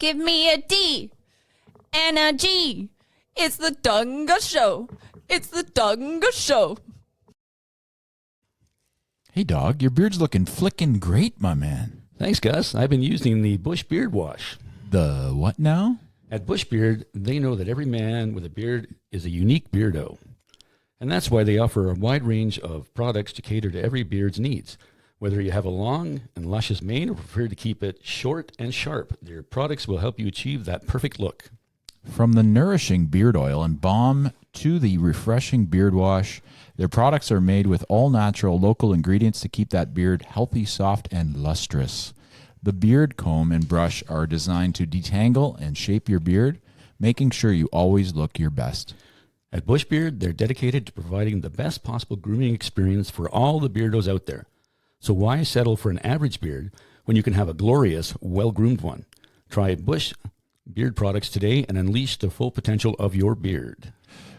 Give me a D and a G. It's the Dunga Show. It's the Dunga Show. Hey, dog, your beard's looking flickin' great, my man. Thanks, Gus. I've been using the Bush Beard Wash. The what now? At Bush Beard, they know that every man with a beard is a unique beardo. And that's why they offer a wide range of products to cater to every beard's needs. Whether you have a long and luscious mane or prefer to keep it short and sharp, their products will help you achieve that perfect look. From the nourishing beard oil and balm to the refreshing beard wash, their products are made with all-natural local ingredients to keep that beard healthy, soft, and lustrous. The beard comb and brush are designed to detangle and shape your beard, making sure you always look your best. At Bush Beard, they're dedicated to providing the best possible grooming experience for all the beardos out there. So why settle for an average beard when you can have a glorious, well-groomed one? Try Bush Beard products today and unleash the full potential of your beard.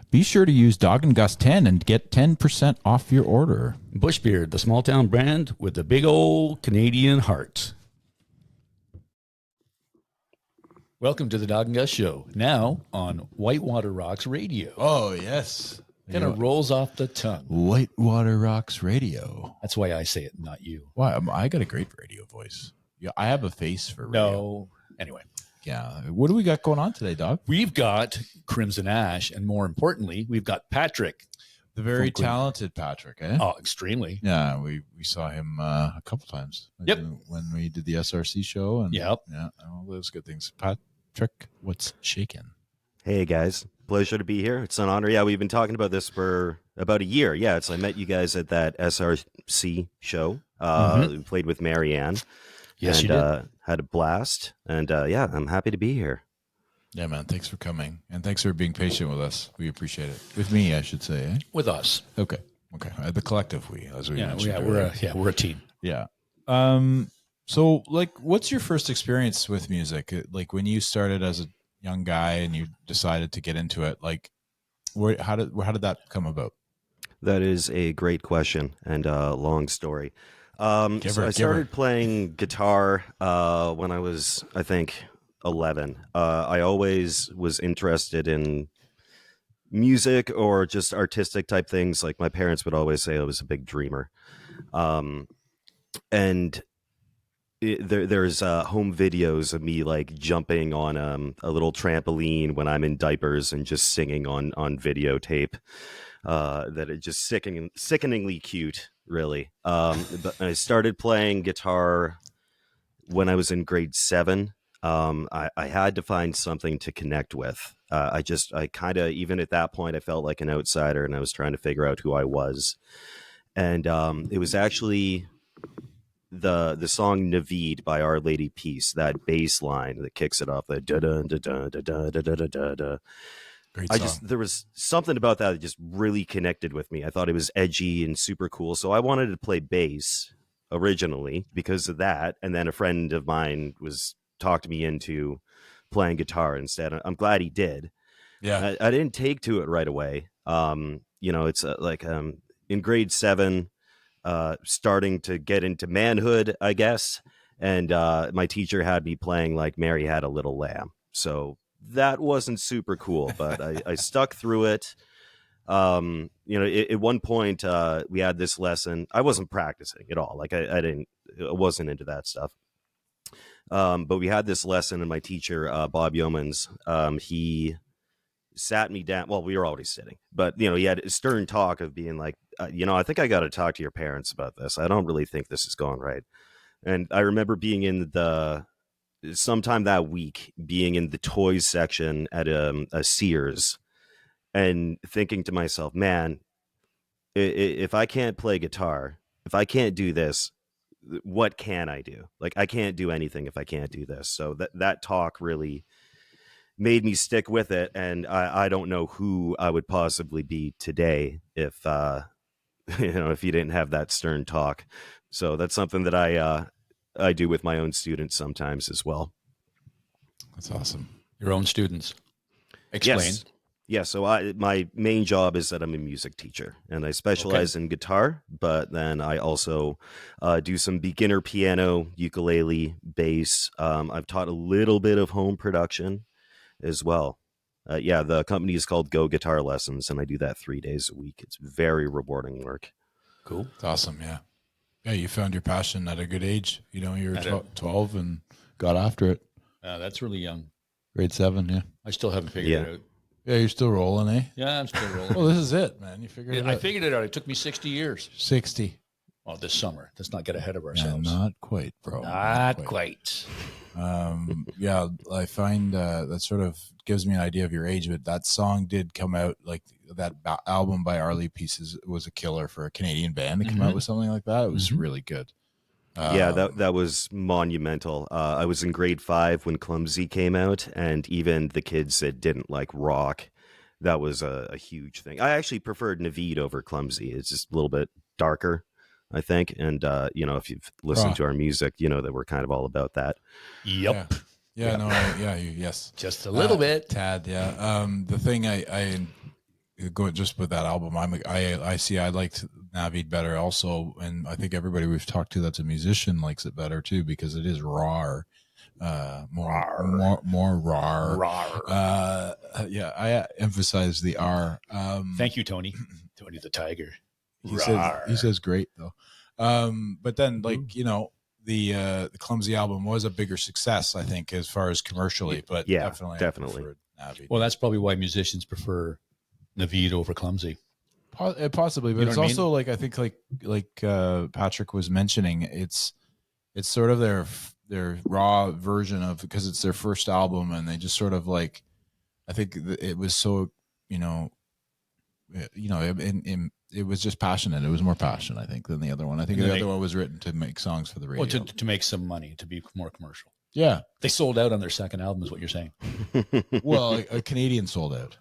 Be sure to use Dog and Gus 10 and get 10% off your order. Bush Beard, the small town brand with the big old Canadian heart. Welcome to the Dog and Gus Show, now on Whitewater Rocks Radio. Oh, yes. Kind of rolls off the tongue. Whitewater Rocks Radio. That's why I say it, not you. Why? I got a great radio voice. Yeah, I have a face for radio. No. Anyway. Yeah. What do we got going on today, dog? We've got Crimson Ash, and more importantly, we've got Patrick. The very talented Patrick, eh? Oh, extremely. Yeah, we saw him a couple times. Yep. When we did the SRC show. And yep. Yeah, all those good things. Patrick, what's shaking? Hey, guys. Pleasure to be here. It's an honor. Yeah, we've been talking about this for about a year. Yeah, I met you guys at that SRC show. We played with Marianne. Yes, and, you did. Had a blast. And yeah, I'm happy to be here. Yeah, man. Thanks for coming. And thanks for being patient with us. We appreciate it. With me, I should say. Eh? With us. Okay. The collective we, as we mentioned. We're a team. Yeah. So, like, what's your first experience with music? Like, when you started as a young guy and you decided to get into it, like, how did that come about? That is a great question and a long story. I started playing guitar when I was, I think, 11. I always was interested in music or just artistic type things. Like my parents would always say I was a big dreamer. There's home videos of me like jumping on a little trampoline when I'm in diapers and just singing on videotape. That is just sickeningly cute, really. But I started playing guitar when I was in grade 7. I had to find something to connect with. I kind of, even at that point, I felt like an outsider and I was trying to figure out who I was. And it was actually the song Naveed by Our Lady Peace, that bass line that kicks it off, the da-da-da-da-da-da-da-da-da. Great song. There was something about that just really connected with me. I thought it was edgy and super cool. So I wanted to play bass originally because of that. And then a friend of mine talked me into playing guitar instead. I'm glad he did. Yeah. I didn't take to it right away. It's in grade 7, starting to get into manhood, I guess. And my teacher had me playing like Mary Had a Little Lamb. So that wasn't super cool, but I stuck through it. At one point we had this lesson. I wasn't practicing at all. Like I wasn't into that stuff. But we had this lesson and my teacher, Bob Yeomans, he sat me down. Well, we were already sitting, but he had a stern talk of being like, I think I got to talk to your parents about this. I don't really think this is going right. And I remember being in sometime that week, being in the toys section at a Sears and thinking to myself, man, if I can't play guitar, if I can't do this, what can I do? Like, I can't do anything if I can't do this. So that talk really made me stick with it. And I don't know who I would possibly be today if you didn't have that stern talk. So that's something that I do with my own students sometimes as well. That's awesome. Your own students. Explain. Yes. Yeah, so my main job is that I'm a music teacher, and I specialize in guitar, but then I also do some beginner piano, ukulele, bass. I've taught a little bit of home production as well. Yeah, the company is called Go Guitar Lessons, and I do that 3 days a week. It's very rewarding work. Cool. It's awesome. Yeah. Yeah. You found your passion at a good age. You know, you were 12 and got after it. That's really young. Grade 7. Yeah. I still haven't figured it out. Yeah. You're still rolling, eh? Yeah, I'm still rolling. Well, this is it, man. You figured it out. I figured it out. It took me 60 years. 60. Well, this summer. Let's not get ahead of Yeah, ourselves. not quite, bro. Not quite. Yeah, I find that sort of gives me an idea of your age, but that song did come out, like that album by Arlie Pieces was a killer for a Canadian band to come out with something like that. It was really good. Yeah, that was monumental. I was in grade 5 when Clumsy came out, and even the kids that didn't like rock, that was a huge thing. I actually preferred Naveed over Clumsy. It's just a little bit darker, I think. And, if you've listened to our music, you know that we're kind of all about that. Yep. Yeah, no, yes. Just a little bit. Tad, yeah. The thing I go just with that album, I see I liked Naveed better also, and I think everybody we've talked to that's a musician likes it better too, because it is raw. More raw. Yeah, I emphasize the R. Thank you, Tony. Tony the Tiger. He says great though. But then the Clumsy album was a bigger success, I think, as far as commercially. But yeah, definitely. Well, that's probably why musicians prefer Naveed over Clumsy. Possibly, but You know it's what I also like I think like Patrick was mentioning, it's sort of their raw version of, because it's their first album, and they just sort of like, I think it was so it was just passionate. It was more passion, I think, than the other one. I think the other one was written to make songs for the radio. Well, to make some money, to be more commercial. Yeah, they sold out on their second album, is what you're saying. Well, a Canadian sold out.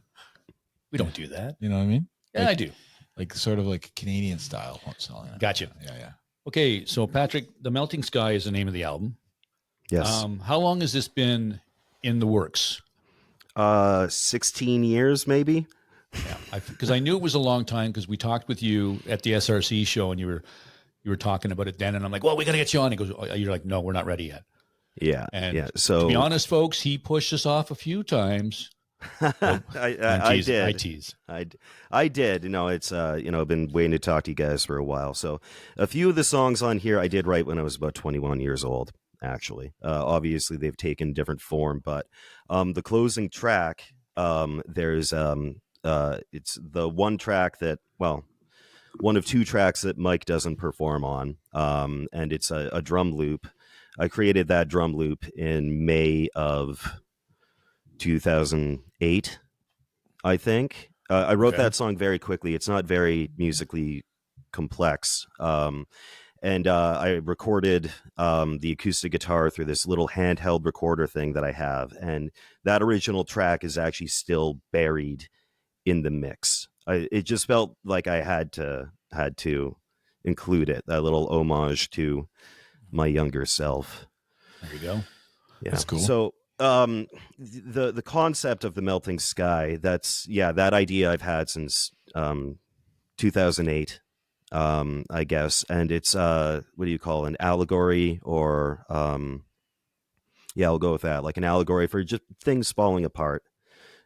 We don't do that. You know what I mean? Yeah, I do. Like sort of like Canadian style selling. Gotcha. Yeah. Okay, so Patrick, The Melting Sky is the name of the album. Yes. How long has this been in the works? 16 years, maybe. Yeah, because I knew it was a long time, because we talked with you at the SRC show, and you were talking about it then, and I'm like, well, we got to get you on. He goes, you're like, no, we're not ready yet. Yeah. And yeah. So to be honest, folks, he pushed us off a few times. I did. I tease. I did. It's I've been waiting to talk to you guys for a while. So a few of the songs on here I did write when I was about 21 years old. Actually, obviously they've taken different form, but the closing track, there's it's the one track that, well, one of two tracks that Mike doesn't perform on, and it's a drum loop. I created that drum loop in May of 2008, I think. I wrote that song very quickly. It's not very musically complex. And I recorded the acoustic guitar through this little handheld recorder thing that I have. And that original track is actually still buried in the mix. It just felt like I had to include it, that little homage to my younger self. There you go. Yeah. That's cool. So the concept of the melting sky, that idea I've had since 2008, I guess, and it's what do you call an allegory, or I'll go with that, like an allegory for just things falling apart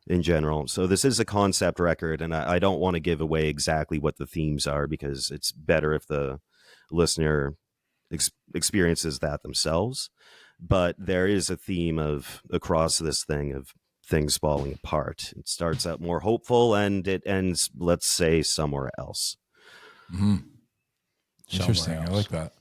in general. So this is a concept record, and I don't want to give away exactly what the themes are, because it's better if the listener experiences that themselves. But there is a theme across this thing of things falling apart. It starts out more hopeful, and it ends, let's say, somewhere else. Mm-hmm. Interesting. I like that.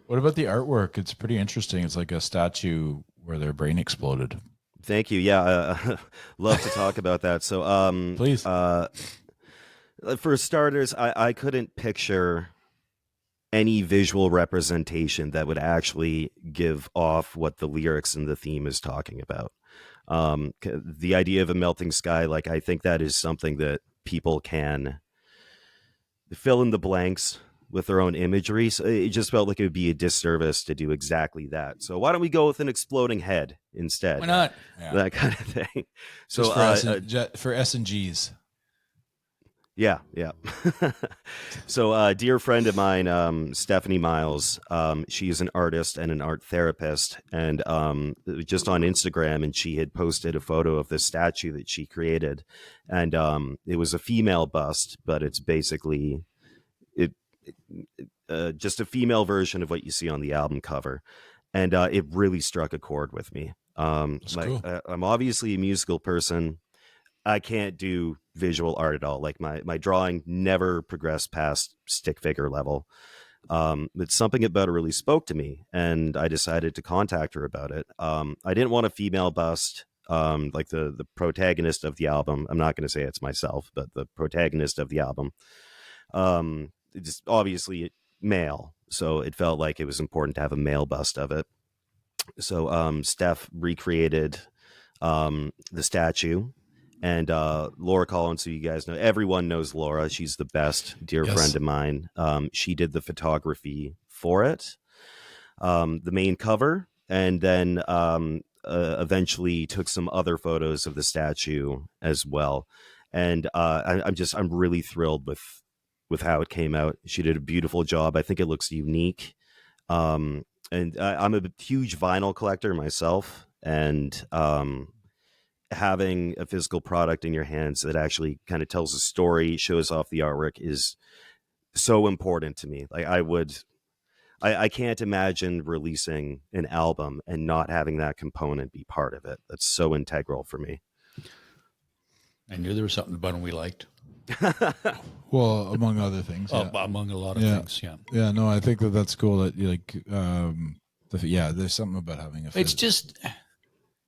What about the artwork? It's pretty interesting. It's like a statue where their brain exploded. Thank you. Yeah, love to talk about that. So, please. For starters, I couldn't picture any visual representation that would actually give off what the lyrics and the theme is talking about. The idea of a melting sky, like, I think that is something that people can fill in the blanks with their own imagery. So it just felt like it would be a disservice to do exactly that. So why don't we go with an exploding head instead? Why not? Yeah. That kind of thing. So For S&Gs. yeah. So a dear friend of mine, Stephanie Miles, she is an artist and an art therapist, and just on Instagram, and she had posted a photo of this statue that she created, and it was a female bust, but it's basically just a female version of what you see on the album cover, and it really struck a chord with me. Cool. I'm obviously a musical person. I can't do visual art at all. Like my drawing never progressed past stick figure level. But something about it really spoke to me, and I decided to contact her about it. I didn't want a female bust, like the protagonist of the album. I'm not going to say it's myself, but the protagonist of the album. Just obviously male, so it felt like it was important to have a male bust of it. So Steph recreated the statue. And Laura Collins, who you guys know, everyone knows Laura. She's the best, dear friend of mine. She did the photography for it, the main cover, and then eventually took some other photos of the statue as well. And I'm really thrilled with how it came out. She did a beautiful job. I think it looks unique. And I'm a huge vinyl collector myself, and having a physical product in your hands that actually kind of tells a story, shows off the artwork, is so important to me. Like I can't imagine releasing an album and not having that component be part of it. That's so integral for me. I knew there was something about him we liked. Well, among other things. Oh, among a lot of things, yeah. Yeah, no, I think that's cool that you like, there's something about having a It's just,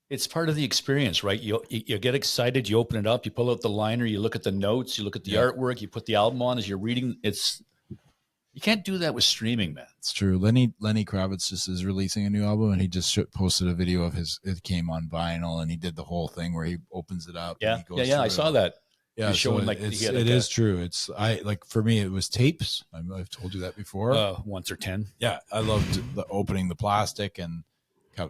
it's part of the experience, right? You get excited, you open it up, you pull out the liner, you look at the notes, you look at the artwork, you put the album on as you're reading. You can't do that with streaming, man. It's true. Lenny Kravitz just is releasing a new album, and he just posted a video of it came on vinyl, and he did the whole thing where he opens it up. Yeah, and he goes I saw that. Yeah, he's showing so it is true. It's for me, it was tapes. I've told you that before. Once or 10. Yeah, I loved the opening the plastic and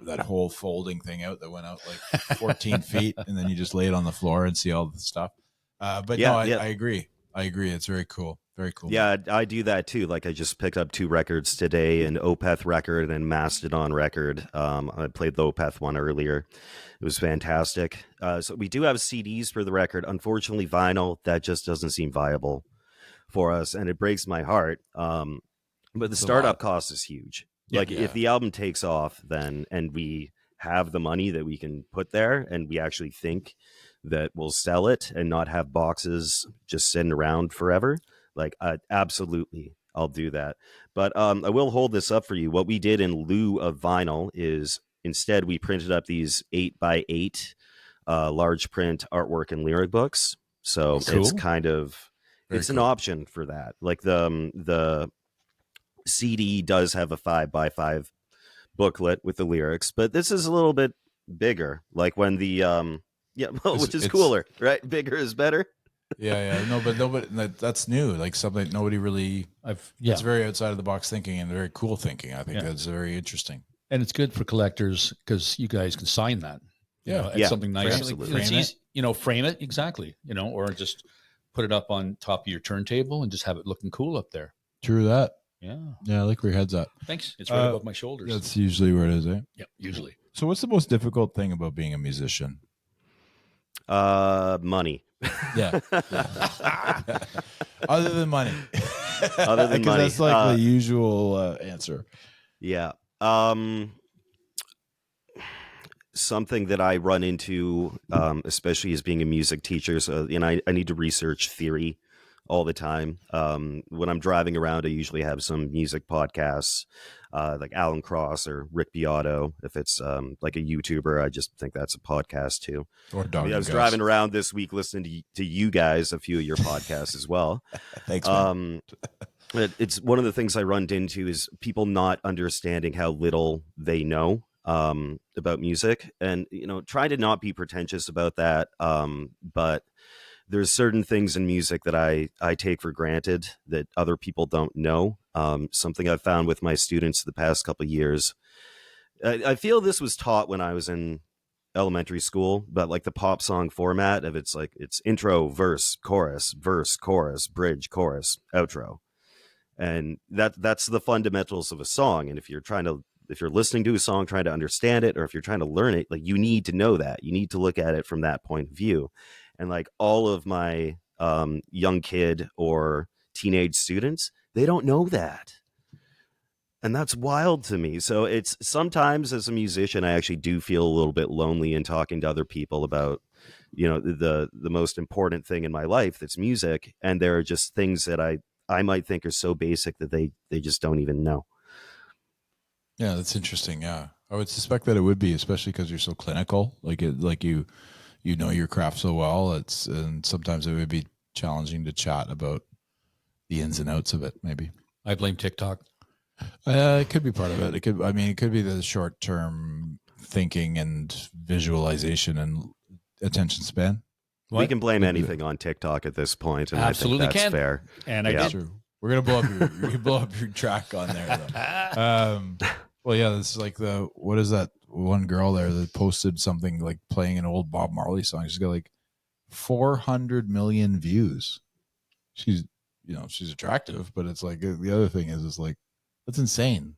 that whole folding thing out that went out like 14 feet, and then you just lay it on the floor and see all the stuff. I agree. It's very cool. Very cool. Yeah, I do that too. Like I just picked up 2 records today, an Opeth record and Mastodon record. I played the Opeth one earlier. It was fantastic. So we do have CDs for the record. Unfortunately, vinyl, that just doesn't seem viable for us, and it breaks my heart. But the startup cost is huge. If the album takes off, then, and we have the money that we can put there, and we actually think that we'll sell it and not have boxes just sitting around forever, absolutely, I'll do that. But I will hold this up for you. What we did in lieu of vinyl is instead we printed up these 8x8 large print artwork and lyric books. So it's kind of, it's an option for that. Like the CD does have a 5x5 booklet with the lyrics, but this is a little bit bigger. Like when the which is cooler, right? Bigger is better. But that's new. Like something nobody really. It's very outside of the box thinking and very cool thinking. I think that's very interesting, and it's good for collectors because you guys can sign that. It's something nice. Absolutely. It's easy, frame it exactly. Or just put it up on top of your turntable and just have it looking cool up there. True that. Yeah. Yeah, I like where your head's at. Thanks. It's right above my shoulders. That's usually where it is, eh? Yep, usually. So what's the most difficult thing about being a musician? Money. Yeah. Other than money. Other than money. That's like the usual answer. Yeah. Something that I run into, especially as being a music teacher, so I need to research theory all the time. When I'm driving around, I usually have some music podcasts, like Alan Cross or Rick Beato. If it's like a YouTuber, I just think that's a podcast too. Or I was driving around this week listening to you guys, a few of your podcasts as well. Thanks, man. It's one of the things I run into is people not understanding how little they know about music, and trying to not be pretentious about that. But there's certain things in music that I take for granted that other people don't know. Something I've found with my students the past couple of years. I feel this was taught when I was in elementary school, but like the pop song format of it's intro, verse, chorus, bridge, chorus, outro. And that's the fundamentals of a song. And if you're listening to a song, trying to understand it, or if you're trying to learn it, like you need to know that. You need to look at it from that point of view. And like all of my young kid or teenage students, they don't know that. And that's wild to me. So it's sometimes as a musician, I actually do feel a little bit lonely in talking to other people about, the most important thing in my life, that's music. And there are just things that I might think are so basic that they just don't even know. Yeah, that's interesting. Yeah, I would suspect that it would be, especially because you're so clinical. Like you know your craft so well. And sometimes it would be challenging to chat about the ins and outs of it. Maybe I blame TikTok. It could be part of it. It could be the short term thinking and visualization and attention span. We can blame anything on TikTok at this point, and Absolutely I think that's can. fair. And I Yeah. did. True. We're gonna blow up your track on there though. Well, yeah, this is like what is that one girl there that posted something like playing an old Bob Marley song? She's got like 400 million views. She's attractive, but it's like the other thing is like that's insane.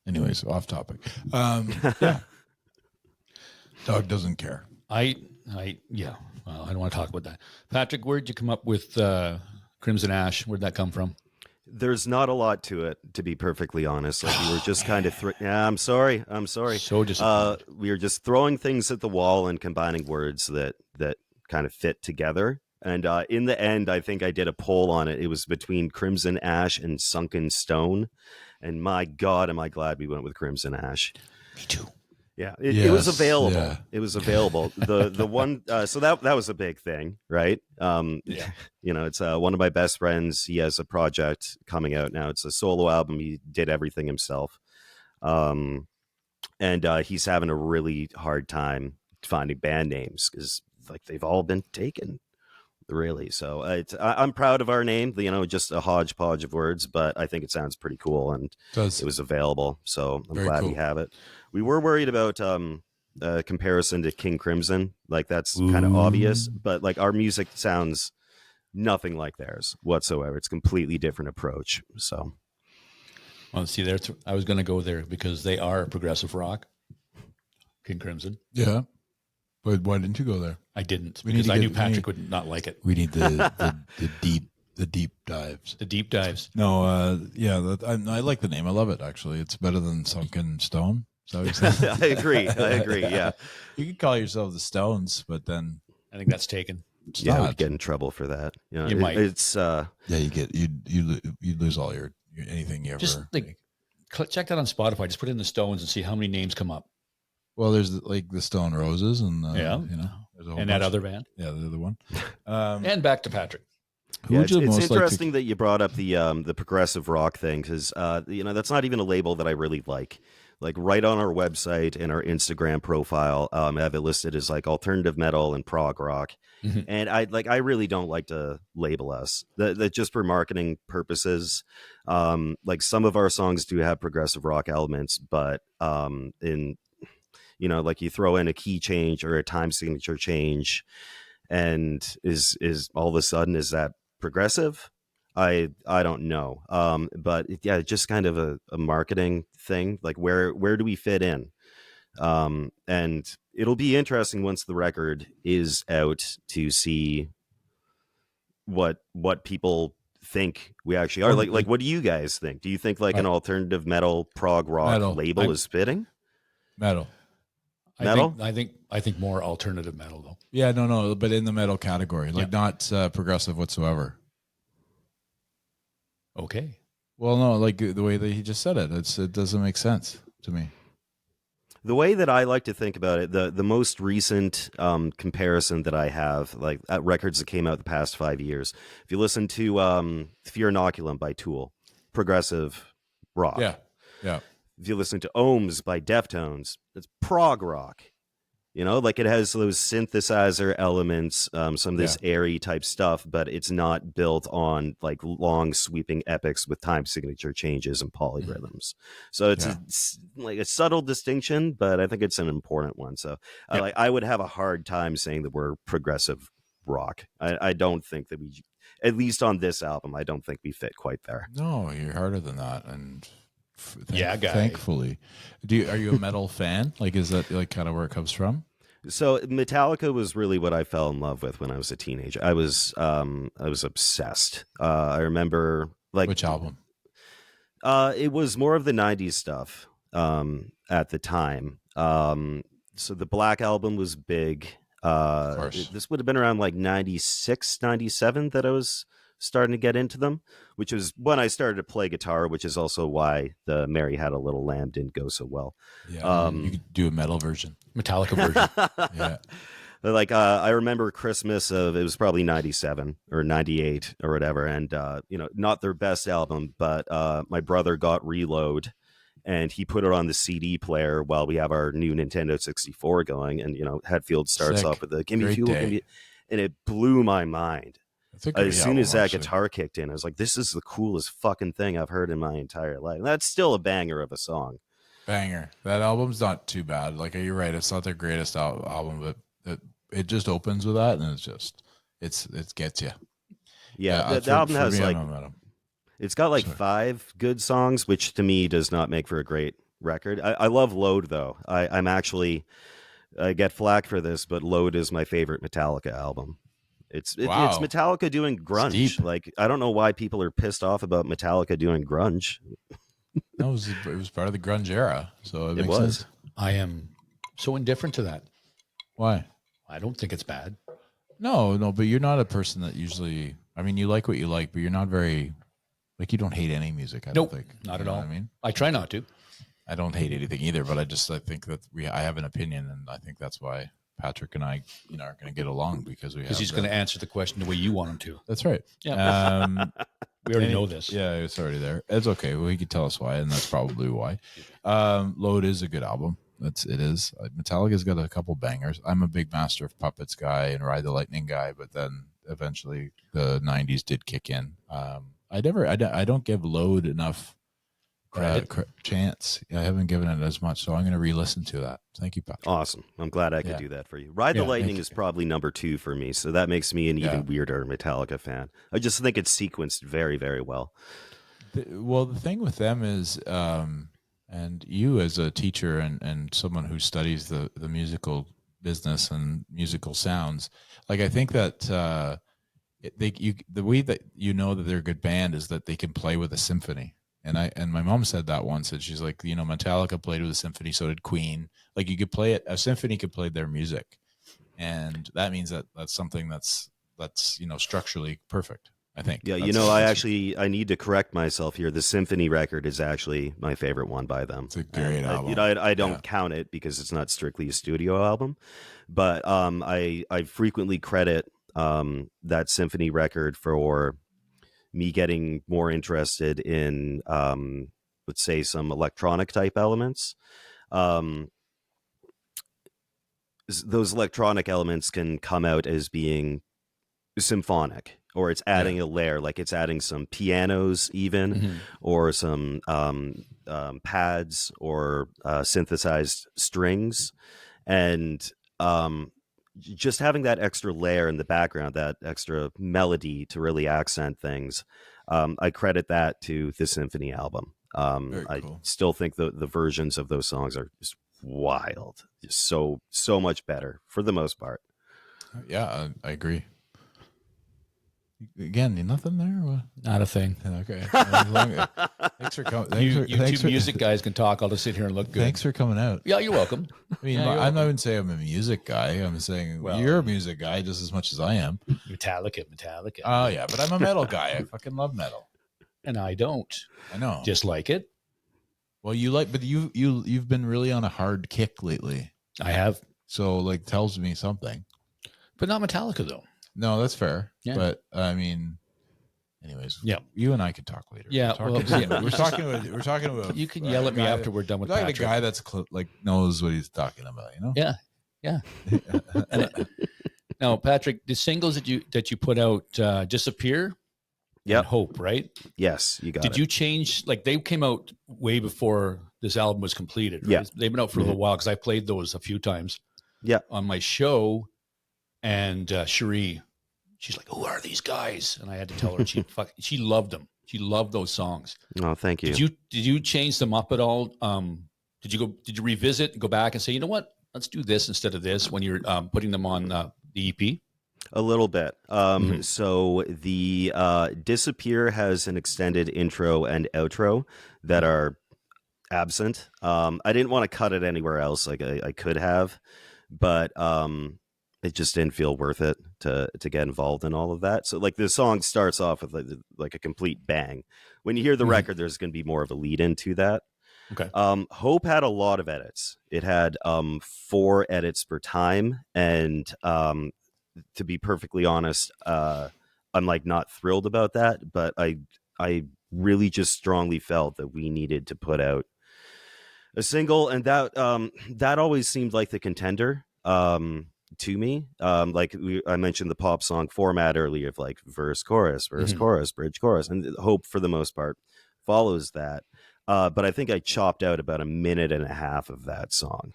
Anyways, off topic. Yeah, Doug doesn't care. Yeah. Well, I don't want to talk about that. Patrick, where'd you come up with Crimson Ash? Where'd that come from? There's not a lot to it, to be perfectly honest. Like we were just kind of I'm sorry. So disappointed. We were just throwing things at the wall and combining words that kind of fit together. And in the end, I think I did a poll on it. It was between Crimson Ash and Sunken Stone. And my God, am I glad we went with Crimson Ash. Me too. Yeah, it was available. Yeah. It was available. The one, so that was a big thing, right? Yeah. It's one of my best friends. He has a project coming out now. It's a solo album. He did everything himself, and he's having a really hard time finding band names because like they've all been taken, really. So I'm proud of our name. Just a hodgepodge of words, but I think it sounds pretty cool, and it was available. So I'm glad we have it. We were worried about comparison to King Crimson. Like that's kind of obvious, but like our music sounds nothing like theirs whatsoever. It's a completely different approach. So, Well, see, I was going to go there because they are progressive rock. King Crimson. Yeah, but why didn't you go there? I didn't We need because to I get- knew we Patrick need- would not like it. We need the deep dives. The deep dives. No, yeah, I like the name. I love it. Actually, it's better than Sunken Stone. So I agree. Yeah. You could call yourself the Stones, but then I think that's taken. it's Yeah, not. we'd get in trouble for that. You might. It's Yeah, you lose all your anything you ever. Just like check that on Spotify. Just put in the Stones and see how many names come up. Well, there's like the Stone Roses, and Yeah. there's a whole And that bunch. other band. Yeah, the other one. And back to Patrick. Who yeah, would it's you most like to- interesting that you brought up the progressive rock thing because that's not even a label that I really like. Like right on our website and our Instagram profile, I have it listed as like alternative metal and prog rock, Mhm. and I really don't like to label us that just for marketing purposes. Like some of our songs do have progressive rock elements, but like you throw in a key change or a time signature change, and is all of a sudden is that progressive? I don't know. But yeah, just kind of a marketing thing. Like where do we fit in? And it'll be interesting once the record is out to see what people think we actually are. Like what do you guys think? Do you think like an alternative metal prog rock Metal. label is fitting? Metal. Metal? I think more alternative metal though. Yeah, no, but in the metal category, like not progressive whatsoever. Okay. Well, no, like the way that he just said it, it doesn't make sense to me. The way that I like to think about it, the most recent comparison that I have, like at records that came out the past 5 years, if you listen to Fear Inoculum by Tool, progressive rock. Yeah. If you listen to Ohms by Deftones, it's prog rock. You know, like it has those synthesizer elements, some of this airy type stuff, but it's not built on like long sweeping epics with time signature changes and polyrhythms. So it's like a subtle distinction, but I think it's an important one. So I would have a hard time saying that we're progressive rock. I don't think that we, at least on this album, I don't think we fit quite there. No, you're harder than that, and guy. thankfully, are you a metal fan? Like, is that like kind of where it comes from? So Metallica was really what I fell in love with when I was a teenager. I was obsessed. I remember like Which album? It was more of the 90s stuff at the time. So the Black Album was big. Of course. This would have been around like 96, 97 that I was starting to get into them, which was when I started to play guitar, which is also why the Mary Had a Little Lamb didn't go so well. Yeah, you could do a metal version. Metallica version. Yeah. Like I remember Christmas of, it was probably 97 or 98 or whatever, and not their best album, but my brother got Reload and he put it on the CD player while we have our new Nintendo 64 going, and Hetfield starts Sick. off with the "Give me Great fuel," day. and it blew my mind. It's a great As soon album, as that actually. guitar kicked in, I was like, this is the coolest fucking thing I've heard in my entire life. And that's still a banger of a song. Banger. That album's not too bad. Like, you're right, it's not their greatest album, but it just opens with that, and it gets you. Yeah, the album has me, like, I don't know. it's got like 5 good songs, which to me does not make for a great record. I love Load though. I get flack for this, but Load is my favorite Metallica album. It's Metallica doing grunge. Like, I don't know why people are pissed off about Metallica doing grunge. No, it was part of the grunge era, so it makes was. sense. I am so indifferent to that. Why? I don't think it's bad. No, but you're not a person that usually. I mean, you like what you like, but you're not very like, you don't hate any music. I Nope, don't think. not You at know all. what I mean, I try not to. I don't hate anything either, but I think that I have an opinion, and I think that's why Patrick and I, are going to get along, because He's going to answer the question the way you want him to. That's right. Yeah. We already know this. Yeah, it's already there. It's okay. Well, he could tell us why, and that's probably why. Load is a good album. It is. Metallica's got a couple bangers. I'm a big Master of Puppets guy and Ride the Lightning guy, but then eventually the 90s did kick in. I don't give Load enough chance. I haven't given it as much, so I'm going to re-listen to that. Thank you, Patrick. Awesome. I'm glad I could do that for you. Ride the Lightning is probably number 2 for me, so that makes me an even weirder Metallica fan. I just think it's sequenced very, very well. The thing with them is, and you as a teacher and someone who studies the musical business and musical sounds, like, I think that the way that that they're a good band is that they can play with a symphony. And my mom said that once, and she's like, Metallica played with a symphony, so did Queen. Like, you could play it, a symphony could play their music, and that means that's something that's structurally perfect, I think. Yeah, I need to correct myself here. The symphony record is actually my favorite one by them. It's a great album. I don't count it because it's not strictly a studio album, but I frequently credit that symphony record for me getting more interested in, let's say, some electronic type elements. Those electronic elements can come out as being symphonic, or it's adding a layer, like it's adding some pianos even, or some pads, or synthesized strings. And just having that extra layer in the background, that extra melody to really accent things, I credit that to the Symphony album. I still think the versions of those songs are just wild, just so much better for the most part. Yeah, I agree. Again, nothing there? What? Not a thing. Okay. Thanks for coming. You two music guys can talk. I'll just sit here and look good. Thanks for coming out. Yeah, you're welcome. I mean, I'm not even saying I'm a music guy. I'm saying you're a music guy just as much as I am. Metallica. Oh, yeah, but I'm a metal guy. I fucking love metal. And I don't. I know. Just like it. Well, but you've been really on a hard kick lately. I have. So, like, tells me something. But not Metallica, though. No, that's fair. Yeah. But I mean, anyways, you and I could talk later. Yeah, we're talking about. You can yell at me after we're done with Patrick. Patrick. A guy that's knows what he's talking about. Yeah. Yeah. Now, Patrick, the singles that you put out, Disappear Yep. and Hope, right? Yes, you got Did it. you change, like they came out way before this album was completed, right? Yeah. They've been out for a little while because I played those a few times Yeah. on my show. And Cherie, she's like, "Who are these guys?" And I had to tell her, she loved them. She loved those songs. Oh, thank you. Did you change them up at all? Did you revisit and go back and say, you know what, let's do this instead of this when you're putting them on the EP? A little bit. Mhm. So the Disappear has an extended intro and outro that are absent. I didn't want to cut it anywhere else. Like I could have, but it just didn't feel worth it to get involved in all of that. So like the song starts off with like a complete bang. When you hear the record, there's going to be more of a lead into that. Okay. Hope had a lot of edits. It had 4 edits per time, and to be perfectly honest, I'm like not thrilled about that, but I really just strongly felt that we needed to put out a single, and that always seemed like the contender to me. Like I mentioned the pop song format earlier of like verse, chorus, chorus, bridge, chorus, and Hope for the most part follows that. But I think I chopped out about 1.5 minutes of that song.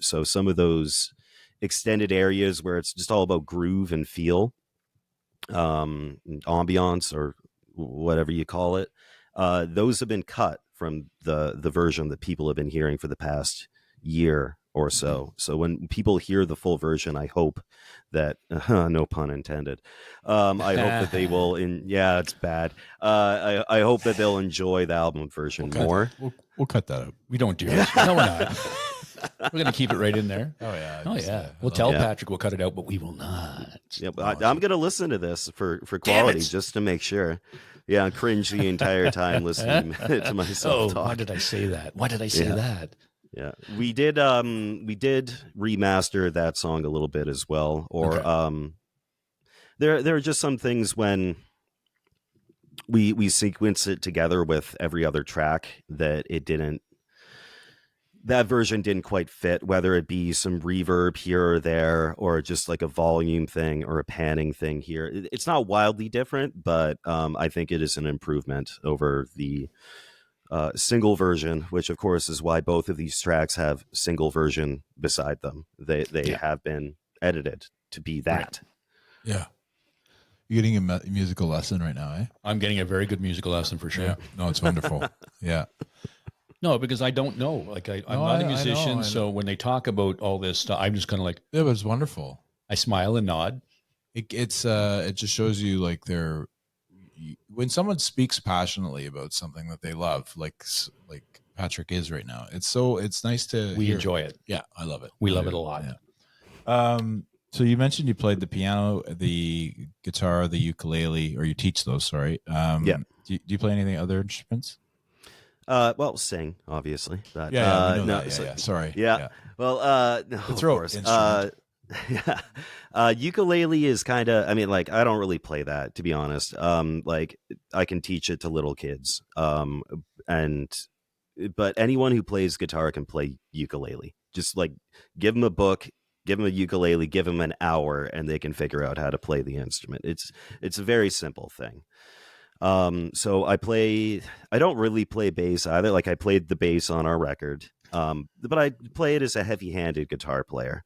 So some of those extended areas where it's just all about groove and feel, ambiance or whatever you call it, those have been cut from the version that people have been hearing for the past year or so. So when people hear the full version, I hope that no pun intended. I hope that they will. Yeah, it's bad. I hope that they'll enjoy the album version more. We'll cut that out. We don't do this. No, we're not. We're going to keep it right in there. Oh yeah. Oh yeah. We'll tell Patrick we'll cut it out, but we will not. Yeah, but I'm going to listen to this for quality just to make sure. Yeah, I cringe the entire time listening to myself talk. Why did I say that? Why did I say that? Yeah, we did remaster that song a little bit as well. Or there are just some things when we sequence it together with every other track that that version didn't quite fit, whether it be some reverb here or there, or just like a volume thing or a panning thing here. It's not wildly different, but I think it is an improvement over the single version, which of course is why both of these tracks have single version beside them. They have been edited to be that. Right. Yeah. You're getting a musical lesson right now, eh? I'm getting a very good musical lesson for sure. Yeah. No, it's wonderful. Yeah. No, because I don't know. Like I'm not a musician, I know. so when they talk about all this stuff, I'm just kind of like, It was wonderful. I smile and nod. It just shows you like when someone speaks passionately about something that they love, like Patrick is right now. It's nice to We hear. enjoy it. Yeah, I love it. We I love do. it a lot. Yeah. So you mentioned you played the piano, the guitar, the ukulele, or you teach those. Sorry. Yeah. Do you play anything other instruments? Well, sing obviously. But, We know no, that. so- Yeah. Sorry. Yeah. Well, no, of throat course. instrument. Yeah. Ukulele is kind of, I mean, like, I don't really play that, to be honest. Like, I can teach it to little kids. But anyone who plays guitar can play ukulele. Just like give them a book, give them a ukulele, give them an hour, and they can figure out how to play the instrument. It's a very simple thing. So I don't really play bass either. Like I played the bass on our record. But I play it as a heavy-handed guitar player,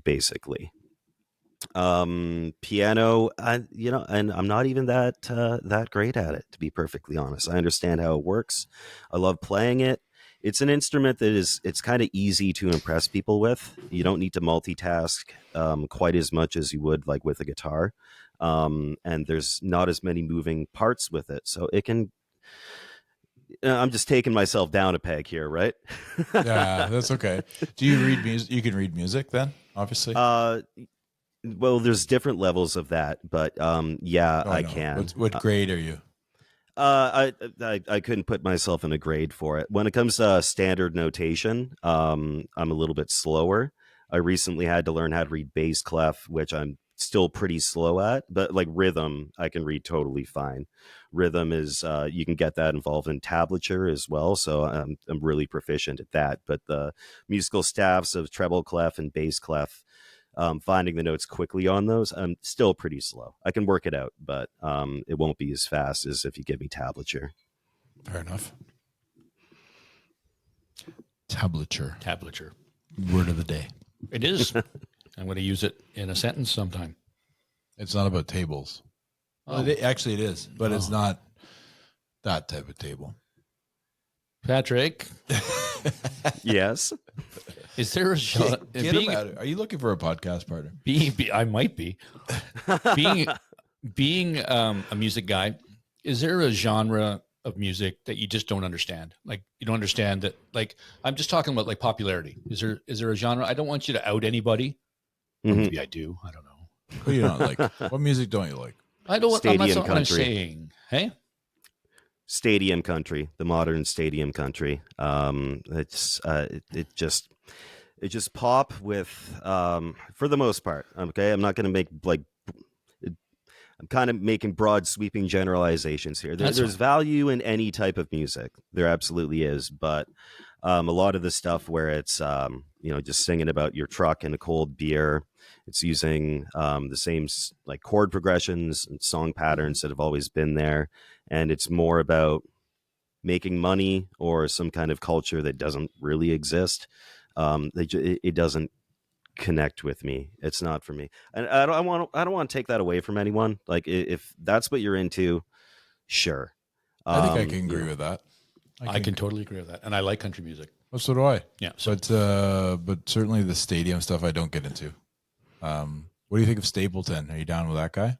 basically. Piano, and I'm not even that great at it, to be perfectly honest. I understand how it works. I love playing it. It's an instrument that it's kind of easy to impress people with. You don't need to multitask quite as much as you would like with a guitar. And there's not as many moving parts with it. So it can, I'm just taking myself down a peg here, right? Yeah, that's okay. Do you read music? You can read music then, obviously. Well, there's different levels of that, but yeah, I no. can. What grade are you? I couldn't put myself in a grade for it. When it comes to standard notation, I'm a little bit slower. I recently had to learn how to read bass clef, which I'm still pretty slow at, but like rhythm, I can read totally fine. Rhythm is, you can get that involved in tablature as well. So I'm really proficient at that. But the musical staffs of treble clef and bass clef, finding the notes quickly on those, I'm still pretty slow. I can work it out, but it won't be as fast as if you give me tablature. Fair enough. Tablature. Tablature. Word of the day. It is. I'm going to use it in a sentence sometime. It's not about tables. Oh. Well, actually, it is, but it's not that type of table. Patrick, Yes. is there a genre? Get about it. Are you looking for a podcast partner? I might be. being a music guy, is there a genre of music that you just don't understand? Like you don't understand that. Like I'm just talking about like popularity. Is there a genre? I don't want you to out anybody. Mhm. Maybe I do. I don't know. Who you don't like? What music don't you like? I don't. Stadium That's not what I'm country. saying. Hey, Stadium country, the modern stadium country. It's it just pop with, for the most part. Okay, I'm not going to make like, I'm kind of making broad sweeping generalizations here. That's There's fine. value in any type of music. There absolutely is, but a lot of the stuff where it's just singing about your truck and a cold beer. It's using the same like chord progressions and song patterns that have always been there, and it's more about making money or some kind of culture that doesn't really exist. It doesn't connect with me. It's not for me, and I don't want to take that away from anyone. Like if that's what you're into, sure. I think I can agree with that. I can totally agree with that, and I like country music. Well, so do I. Yeah. So But certainly the stadium stuff I don't get into. What do you think of Stapleton? Are you down with that guy?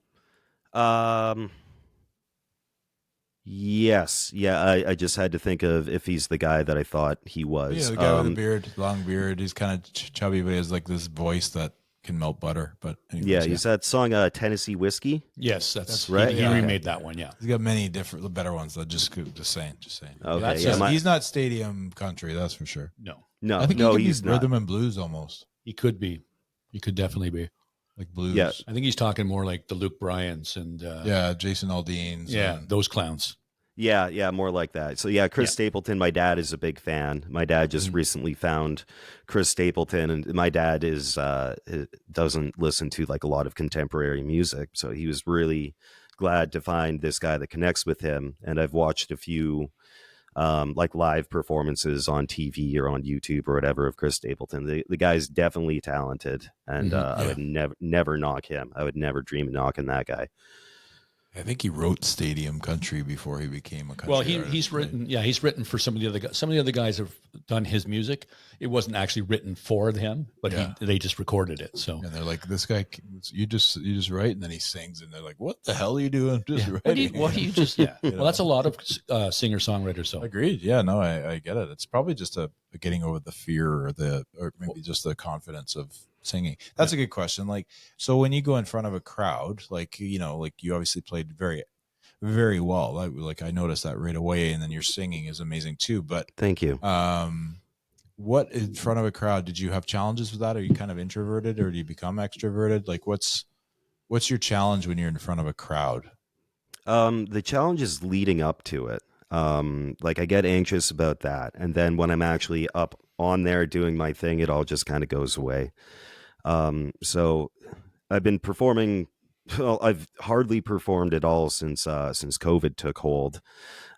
Yes. Yeah. I just had to think of if he's the guy that I thought he was. Yeah, the guy with the beard, long beard. He's kind of chubby, but he has like this voice that can melt butter. But anyways, Yeah, he's that song Tennessee Whiskey. yes, that's right. He Yeah. remade that one. Yeah. He's got many different, better ones. That just saying. Okay, that's yeah, just- He's not stadium country, that's for sure. No, no, I think no, he could he's be not. rhythm and blues almost, he could be. He could definitely be. like blues. Yeah. I think he's talking more like the Luke Bryans and Yeah, Jason Aldean's. yeah, and- those clowns. Yeah, more like that. So yeah, Chris Stapleton, my dad is a big fan. My dad just recently found Chris Stapleton, and my dad doesn't listen to like a lot of contemporary music, so he was really glad to find this guy that connects with him. And I've watched a few like live performances on TV or on YouTube or whatever of Chris Stapleton. The guy's definitely talented, and I would never knock him. I would never dream of knocking that guy. I think he wrote Stadium Country before he became a country Well, artist, he's right? written. Yeah, he's written for some of the other guys. Some of the other guys have done his music. It wasn't actually written for him, but Yeah. they just recorded it. So And they're like, this guy, you just write, and then he sings, and they're like, what the hell are you doing? Just what writing. do you just? Yeah. You Well, know? that's a lot of singer songwriters. So Agreed. Yeah, no, I get it. It's probably just a getting over the fear or maybe just the confidence of singing. That's a good question. Like, so when you go in front of a crowd, like, you obviously played very, very well. I noticed that right away. And then your singing is amazing too. But Thank you. what in front of a crowd, did you have challenges with that? Are you kind of introverted or do you become extroverted? Like what's your challenge when you're in front of a crowd? The challenge is leading up to it. Like I get anxious about that, and then when I'm actually up on there doing my thing, it all just kind of goes away. So I've been performing. Well, I've hardly performed at all since COVID took hold.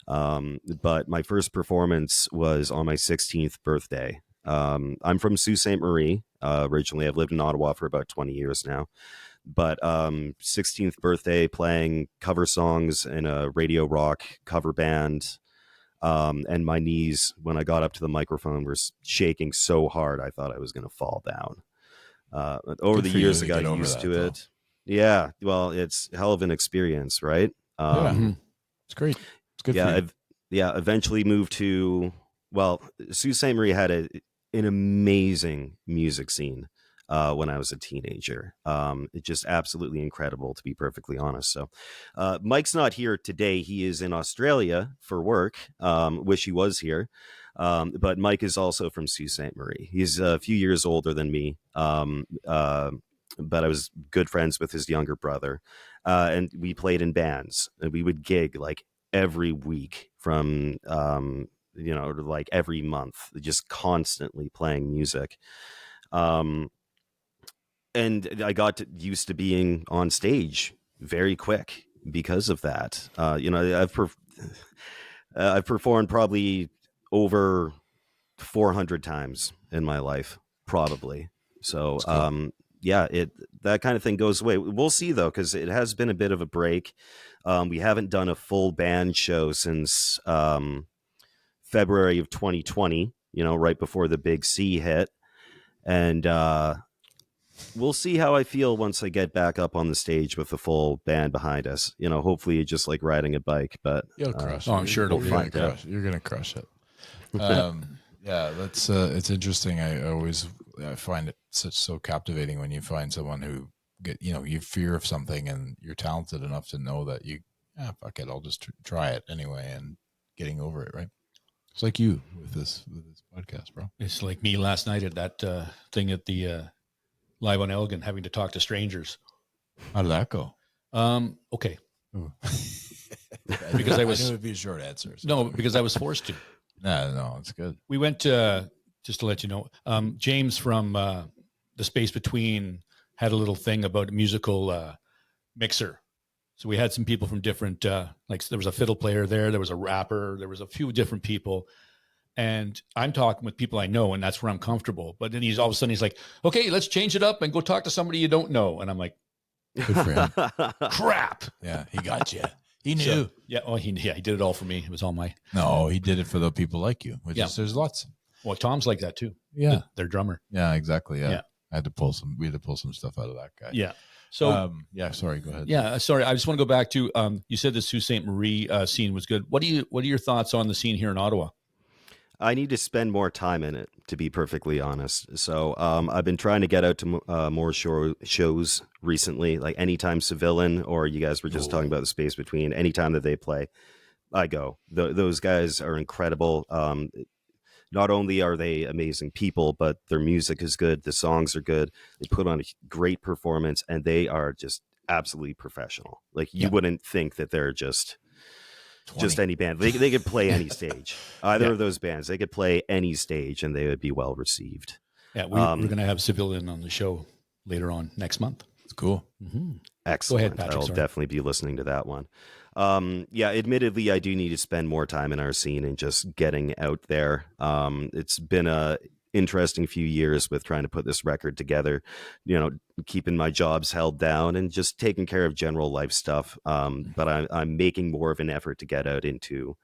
But my first performance was on my 16th birthday. I'm from Sault Ste. Marie originally. I've lived in Ottawa for about 20 years now. But 16th birthday, playing cover songs in a radio rock cover band. And my knees, when I got up to the microphone, were shaking so hard I thought I was going to fall down. Over Good the for you years, to I got get over used that, to though. it. Yeah, well, it's a hell of an experience, right? Yeah. It's great. It's good for you. Eventually moved to, well, Sault Ste. Marie had an amazing music scene when I was a teenager. It's just absolutely incredible, to be perfectly honest. So Mike's not here today. He is in Australia for work. Wish he was here. But Mike is also from Sault Ste. Marie. He's a few years older than me. but I was good friends with his younger brother, and we played in bands, and we would gig like every week from like every month, just constantly playing music. And I got used to being on stage very quick because of that. I've performed probably over 400 times in my life, probably. So, that kind of thing goes away. We'll see though, because it has been a bit of a break. We haven't done a full band show since February of 2020. Right before the big C hit, and we'll see how I feel once I get back up on the stage with the full band behind us. Hopefully just like riding a bike, but You'll crush Oh, it. I'm sure it'll be You're like gonna that. crush it. You're gonna crush it. Yeah, that's it's interesting. I find it so captivating when you find someone who you fear of something and you're talented enough to know that fuck it, I'll just try it anyway, and getting over it, right? It's like you with this podcast, bro. It's like me last night at that thing at the Live on Elgin, having to talk to strangers. How did that go? Okay. Ooh. Because I I was- knew it'd be a short answer. So. No, because I was forced to. No, it's good. We went just to let you know, James from The Space Between had a little thing about a musical mixer. So we had some people from different, like there was a fiddle player there was a rapper, there was a few different people. And I'm talking with people I know, and that's where I'm comfortable. But then all of a sudden he's like, okay, let's change it up and go talk to somebody you don't know. And I'm like, Good for him. crap. Yeah, he got you. He knew. So, he did it all for me. It was all my, No, he did it for the people like you. Which is, there's lots. well, Tom's like that too. Yeah, Their drummer. yeah, exactly. Yeah. Yeah. We had to pull some stuff out of that guy. Yeah. So, sorry, go ahead. yeah, sorry. I just want to go back to, you said the Sault Ste. Marie scene was good. What are your thoughts on the scene here in Ottawa? I need to spend more time in it, to be perfectly honest. So I've been trying to get out to more shows recently, like Anytime Civilian, or you guys were just talking about The Space Between. Anytime that they play, I go. Those guys are incredible. Not only are they amazing people, but their music is good. The songs are good. They put on a great performance, and they are just absolutely professional. Like you wouldn't think that they're just any band. They could play any stage. Either of those bands, they could play any stage, and they would be well received. Yeah, we're going to have Civilian on the show later on next month. It's cool. Mm-hmm. Excellent. Go ahead, Patrick, I'll sorry. definitely be listening to that one. Admittedly, I do need to spend more time in our scene and just getting out there. It's been a interesting few years with trying to put this record together, keeping my jobs held down and just taking care of general life stuff. But I'm making more of an effort to get out into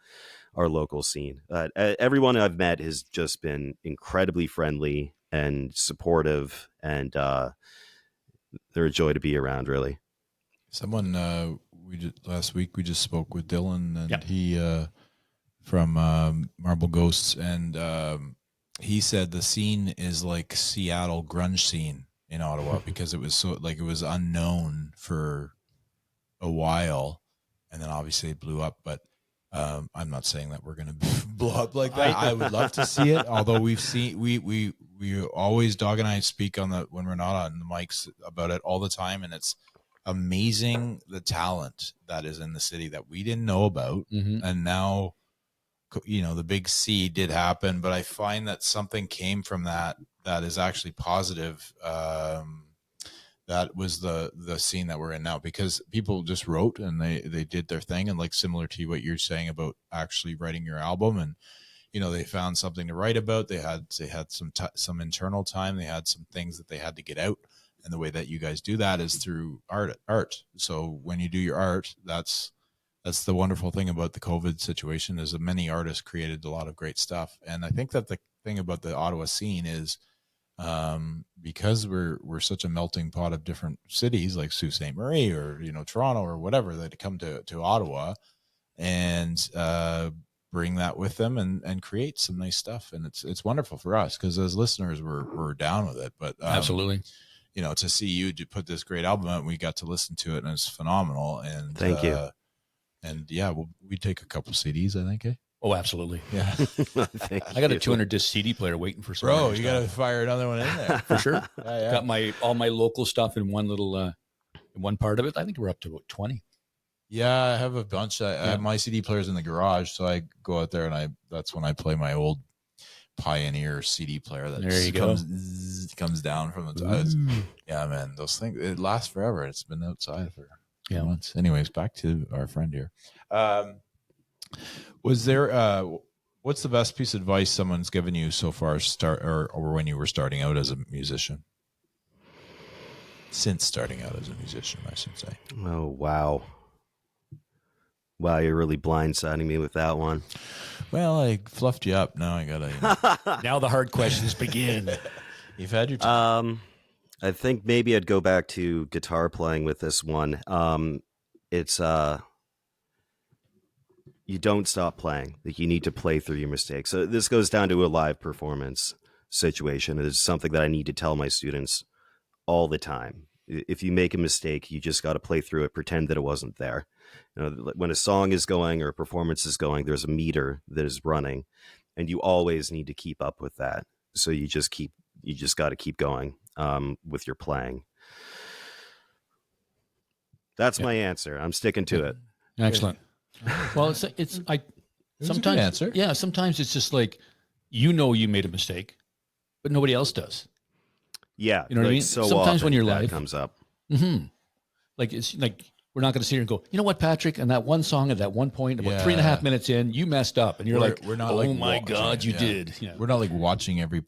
our local scene. Everyone I've met has just been incredibly friendly and supportive, and they're a joy to be around, really. Someone last week we just spoke with Dylan, and Yeah. he from Marble Ghosts, and he said the scene is like Seattle grunge scene in Ottawa because it was it was unknown for a while, and then obviously it blew up. But I'm not saying that we're going to blow up like that. I would love to see it. Although we've seen we always, Dog and I speak on when we're not on the mics about it all the time, and it's amazing the talent that is in the city that we didn't know about. Mm-hmm. And now, the big C did happen, but I find that something came from that is actually positive. That was the scene that we're in now, because people just wrote and they did their thing, and like similar to what you're saying about actually writing your album, and they found something to write about. They had some internal time. They had some things that they had to get out. And the way that you guys do that is through art. So when you do your art, that's the wonderful thing about the COVID situation, is that many artists created a lot of great stuff. And I think that the thing about the Ottawa scene is because we're such a melting pot of different cities like Sault Ste. Marie or Toronto or whatever, that come to Ottawa and bring that with them and create some nice stuff. And it's wonderful for us, because as listeners we're down with it. But Absolutely. To see you put this great album out, and we got to listen to it, and it's phenomenal. And Thank you. And yeah, we take a couple CDs, I think. Oh, absolutely. Yeah. Thank I got a you. 200 disc CD player waiting for some. Bro, you got to fire another one in there. for sure. Yeah. Got all my local stuff in one little in one part of it. I think we're up to about 20. Yeah, I have a bunch. I have my CD player's in the garage, so I go out there and that's when I play my old Pioneer CD player that There you comes down from the yeah, man, those things, it lasts forever. It's been outside for months. Anyways, back to our friend here. Was there what's the best piece of advice someone's given you so far or when you were starting out as a musician? Since starting out as a musician, I should say. Oh, wow. Wow, you're really blindsiding me with that one. Well, I fluffed you up. Now I gotta. Now the hard questions begin. You've had your time. I think maybe I'd go back to guitar playing with this one. It's you don't stop playing. Like, you need to play through your mistakes. So this goes down to a live performance situation. It's something that I need to tell my students all the time. If you make a mistake, you just got to play through it, pretend that it wasn't there. You know, when a song is going or a performance is going, there's a meter that is running, and you always need to keep up with that. So you just got to keep going with your playing. That's my answer. I'm sticking to it. Excellent. Well, sometimes answer. Yeah, sometimes it's just like, you made a mistake, but nobody else does. Yeah, you know what I mean. So sometimes when you're that live, comes up. Mm-hmm. Like it's like we're not going to sit here and go, you know what, Patrick, and that one song at that one point, about 3.5 minutes in, you messed up, and you're like, we're not oh like my God, you did. Yeah. We're not like watching every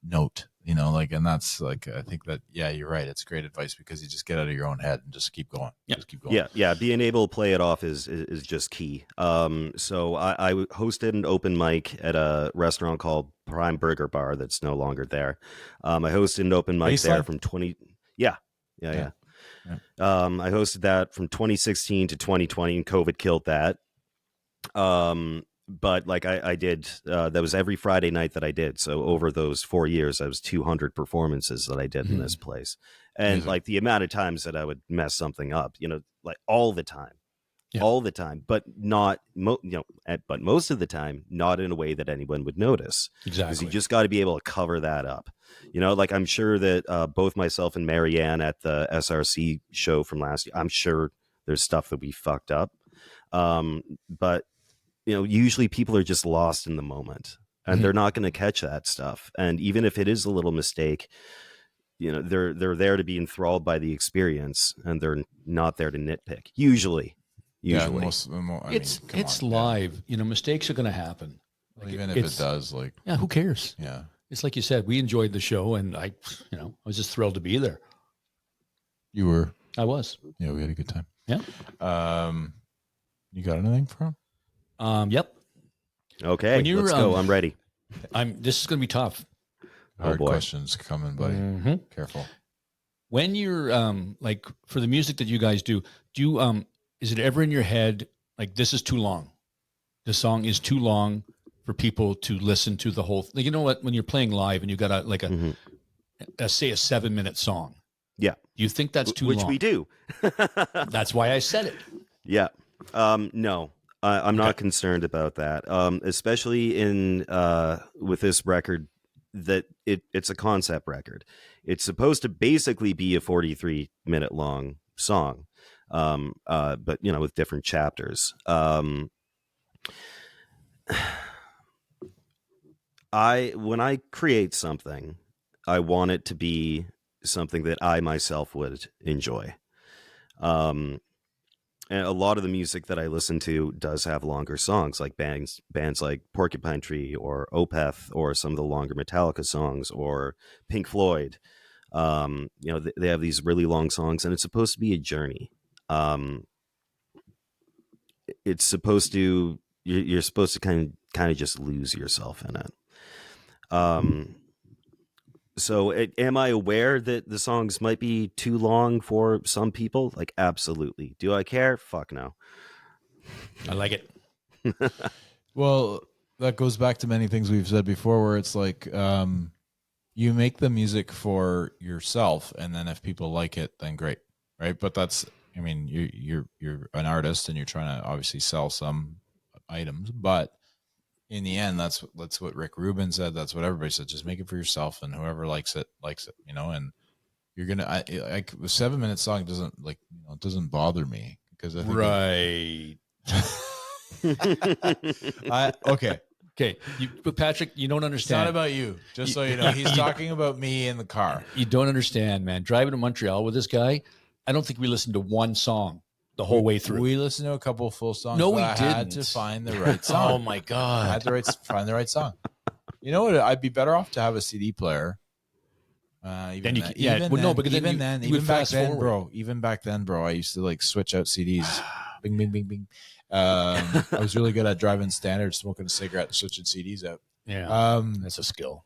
note, and that's like, I think that, yeah, you're right. It's great advice because you just get out of your own head and just keep going. Yeah. Just keep going. Yeah. Being able to play it off is just key. So I hosted an open mic at a restaurant called Prime Burger Bar that's no longer there. I hosted an open mic there from 20. Yeah. I hosted that from 2016 to 2020, and COVID killed that. But like I did, that was every Friday night that I did. So over those 4 years, I was 200 performances that I did in this place. And like the amount of times that I would mess something up, like all the time, but not, but most of the time, not in a way that anyone would notice. Exactly. Because you just got to be able to cover that up. Like I'm sure that both myself and Marianne at the SRC show from last year, I'm sure there's stuff that we fucked up. But usually people are just lost in the moment, and they're not going to catch that stuff. And even if it is a little mistake, they're there to be enthralled by the experience, and they're not there to nitpick. Usually. Yeah, it's live. Mistakes are going to happen. Well, even if it does, who cares? Yeah. It's like you said, we enjoyed the show, and I was just thrilled to be there. You were. I was. Yeah, we had a good time. Yeah. You got anything for him? Yep. Okay, let's go. I'm ready. This is going to be tough. Hard questions coming, buddy. Mm-hmm. Careful. When you're like, for the music that you guys do is it ever in your head like, this is too long? The song is too long for people to listen to the whole. Like, you know what? When you're playing live and you got say a 7-minute song. Yeah. Do you think that's too long? Which we do. That's why I said it. Yeah. No. I'm not concerned about that, especially in with this record, that it's a concept record. It's supposed to basically be a 43-minute long song, but with different chapters. When I create something, I want it to be something that I myself would enjoy. And a lot of the music that I listen to does have longer songs, like bands like Porcupine Tree or Opeth, or some of the longer Metallica songs, or Pink Floyd. They have these really long songs, and it's supposed to be a journey. It's supposed to, you're supposed to kind of just lose yourself in it. So am I aware that the songs might be too long for some people? Like, absolutely. Do I care? Fuck no. I like it. Well, that goes back to many things we've said before, where it's like, you make the music for yourself, and then if people like it, then great, right? But that's, you're an artist, and you're trying to obviously sell some items, but in the end, that's what Rick Rubin said. That's what everybody said. Just make it for yourself, and whoever likes it, you know. And you're gonna, a 7-minute song doesn't it doesn't bother me because I think okay. But Patrick, you don't it's understand. not about you. Just so you know, he's talking about me in the car. You don't understand, man. Driving to Montreal with this guy, I don't think we listened to one song the whole way through. We listened to a couple full songs. No, but we I didn't. had to find the right song. Oh my god! I had to find the right song. You know what? I'd be better off to have a CD player. Even back then, bro, I used to like switch out CDs. Bing, bing, bing, bing. I was really good at driving standard, smoking a cigarette, and switching CDs out. Yeah, that's a skill.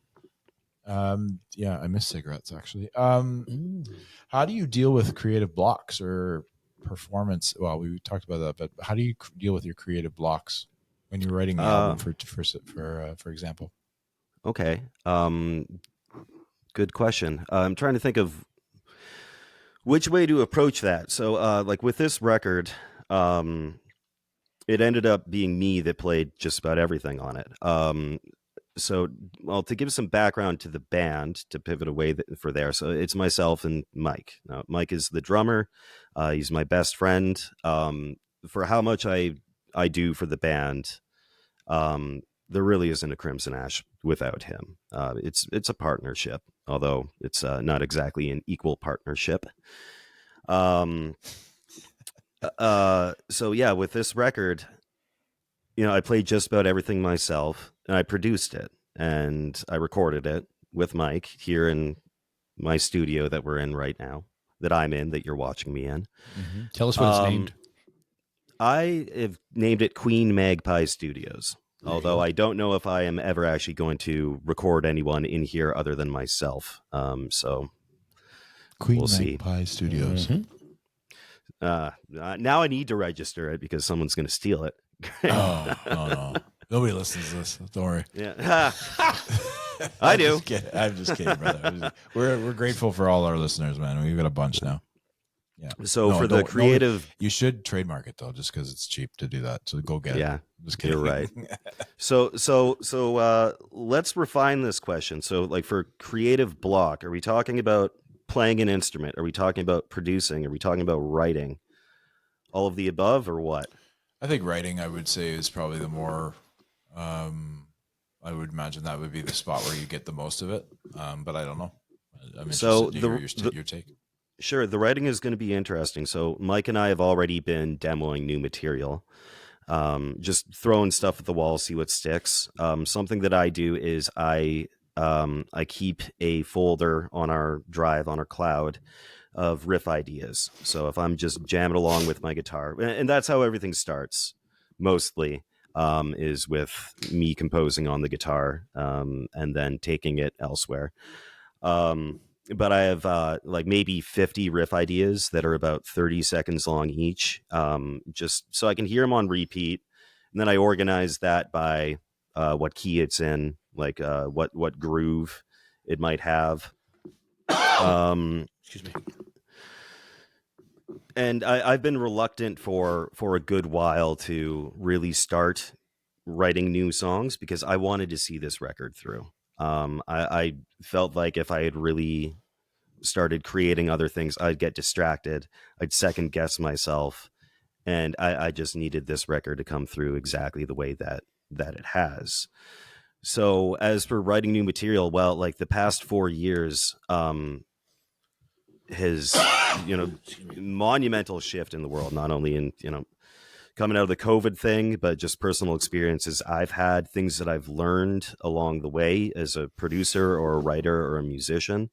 Yeah, I miss cigarettes actually. How do you deal with creative blocks or performance? Well, we talked about that, but how do you deal with your creative blocks when you're writing the album, for example? Okay. Good question. I'm trying to think of which way to approach that. So, like with this record, it ended up being me that played just about everything on it. To give some background to the band, to pivot away for there. So it's myself and Mike. Now, Mike is the drummer. He's my best friend. For how much I do for the band, there really isn't a Crimson Ash without him. It's a partnership, although it's not exactly an equal partnership. So yeah, with this record, I played just about everything myself, and I produced it, and I recorded it with Mike here in my studio that we're in right now, that I'm in, that you're watching me in. Mm-hmm. Tell us what it's named. I have named it Queen Magpie Studios. Although I don't know if I am ever actually going to record anyone in here other than myself. So Queen we'll Magpie see. Studios. Mm-hmm. Now I need to register it because someone's going to steal it. No. Nobody listens to this. Don't worry. Yeah. I do. I'm just kidding, brother. We're grateful for all our listeners, man. We've got a bunch now. Yeah. So for the creative, you should trademark it though, just because it's cheap to do that. So go get it. Yeah, just kidding. You're right. So let's refine this question. So like for creative block, are we talking about playing an instrument? Are we talking about producing? Are we talking about writing? All of the above, or what? I think writing, I would say, is probably the more. I would imagine that would be the spot where you get the most of it. But I don't know. I'm interested to hear your take. Sure, the writing is going to be interesting. So Mike and I have already been demoing new material, just throwing stuff at the wall, see what sticks. Something that I do is I keep a folder on our drive, on our cloud, of riff ideas. So if I'm just jamming along with my guitar, and that's how everything starts, mostly, is with me composing on the guitar and then taking it elsewhere. But I have like maybe 50 riff ideas that are about 30 seconds long each, just so I can hear them on repeat. And then I organize that by what key it's in, like what groove it might have. Excuse me. And I've been reluctant for a good while to really start writing new songs because I wanted to see this record through. I felt like if I had really started creating other things, I'd get distracted. I'd second guess myself. And I just needed this record to come through exactly the way that it has. So as for writing new material, well, like the past 4 years has, monumental shift in the world, not only in, coming out of the COVID thing, but just personal experiences I've had, things that I've learned along the way as a producer or a writer or a musician,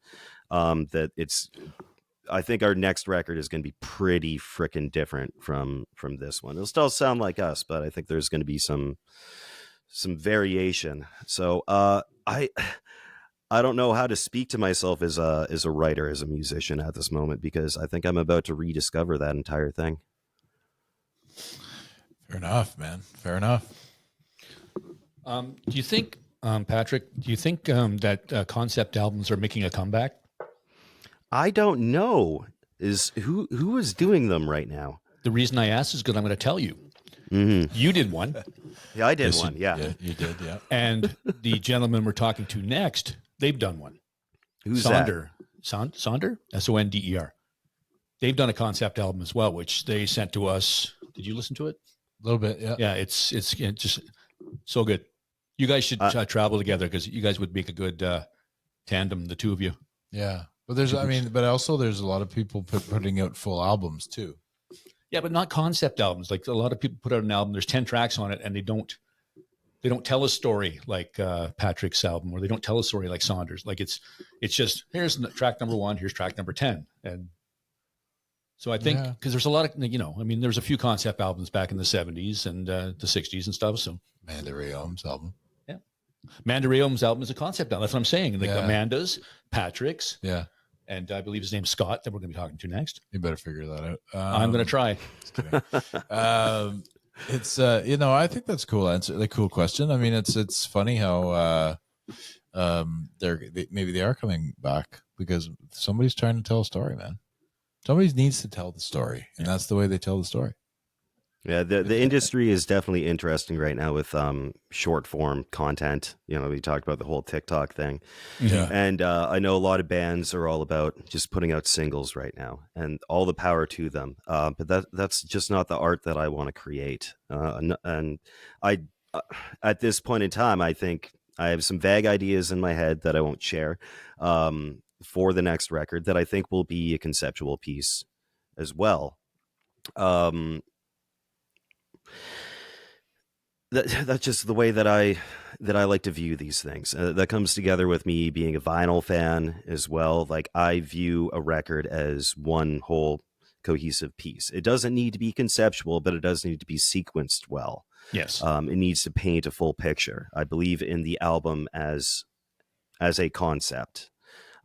I think our next record is going to be pretty freaking different from this one. It'll still sound like us, but I think there's going to be some variation. So I don't know how to speak to myself as a writer, as a musician at this moment, because I think I'm about to rediscover that entire thing. Fair enough, man. Fair enough. Do you think, Patrick, that concept albums are making a comeback? I don't know. Who is doing them right now? The reason I asked is because I'm going to tell you. Mm-hmm. You did one. Yeah, I did Yes, one. Yeah. you did. Yeah. And the gentleman we're talking to next, they've done one. Who's Sonder. Sonder? Sonder? They've done a concept album as well, which they sent to us. Did you listen to it? A little bit. Yeah. Yeah, it's just so good. You guys should travel together because you guys would make a good tandem, the two of you. Yeah. But but also there's a lot of people putting out full albums too. Yeah, but not concept albums. Like a lot of people put out an album, there's 10 tracks on it, and they don't tell a story like Patrick's album, or they don't tell a story like Saunders. Like it's just, here's track number 1, here's track number 10. And so I think, because there's a lot of, there's a few concept albums back in the 70s and the 60s and stuff. So Amanda Rayom's album. Yeah. Amanda Rayom's album is a concept album. That's what I'm saying. Like Amanda's, Patrick's. Yeah. And I believe his name's Scott that we're going to be talking to next. You better figure that out. I'm going to try. Just kidding. It's I think that's cool answer. Like cool question. I mean, it's funny how maybe they are coming back because somebody's trying to tell a story, man. Somebody needs to tell the story, and that's the way they tell the story. Yeah, the industry is definitely interesting right now with short form content. We talked about the whole TikTok thing. Yeah. And I know a lot of bands are all about just putting out singles right now, and all the power to them. But that's just not the art that I want to create. And I, at this point in time, I think I have some vague ideas in my head that I won't share for the next record that I think will be a conceptual piece as well. That's just the way that I like to view these things. That comes together with me being a vinyl fan as well. Like I view a record as one whole cohesive piece. It doesn't need to be conceptual, but it does need to be sequenced well. Yes. It needs to paint a full picture. I believe in the album as a concept.